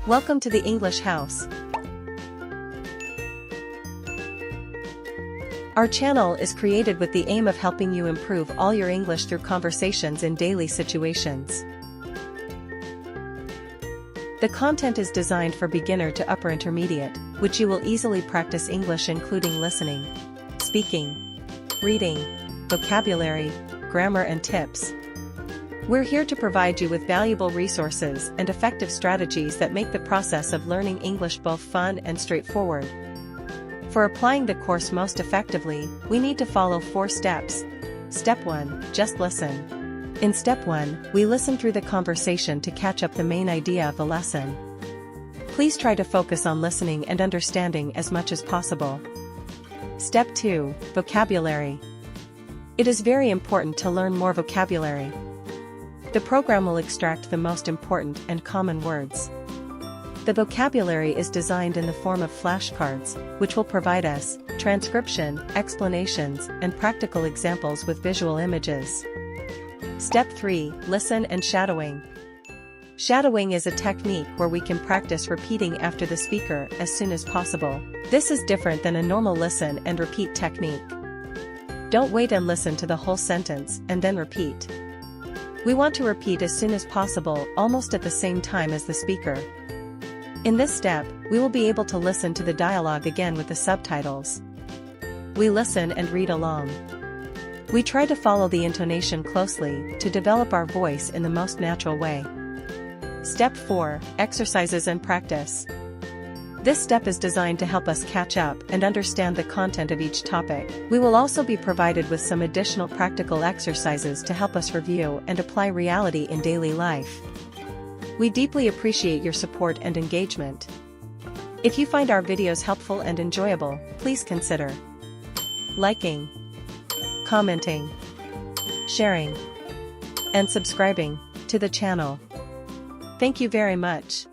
Welcome to the English House. Our channel is created with the aim of helping you improve all your English through conversations in daily situations. The content is designed for beginner to upper intermediate, which you will easily practice English including listening, speaking, reading, vocabulary, grammar and tips. We're here to provide you with valuable resources and effective strategies that make the process of learning English both fun and straightforward. For applying the course most effectively, we need to follow 4 steps. Step 1, just listen. In Step 1, we listen through the conversation to catch up the main idea of the lesson. Please try to focus on listening and understanding as much as possible. Step 2, vocabulary. It is very important to learn more vocabulary. The program will extract the most important and common words. The vocabulary is designed in the form of flashcards, which will provide us transcription, explanations, and practical examples with visual images. Step 3, listen and shadowing. Shadowing is a technique where we can practice repeating after the speaker as soon as possible. This is different than a normal listen and repeat technique. Don't wait and listen to the whole sentence and then repeat. We want to repeat as soon as possible, almost at the same time as the speaker. In this step, we will be able to listen to the dialogue again with the subtitles. We listen and read along. We try to follow the intonation closely to develop our voice in the most natural way. Step 4, exercises and practice. This step is designed to help us catch up and understand the content of each topic. We will also be provided with some additional practical exercises to help us review and apply reality in daily life. We deeply appreciate your support and engagement. If you find our videos helpful and enjoyable, please consider liking, commenting, sharing, and subscribing to the channel. Thank you very much.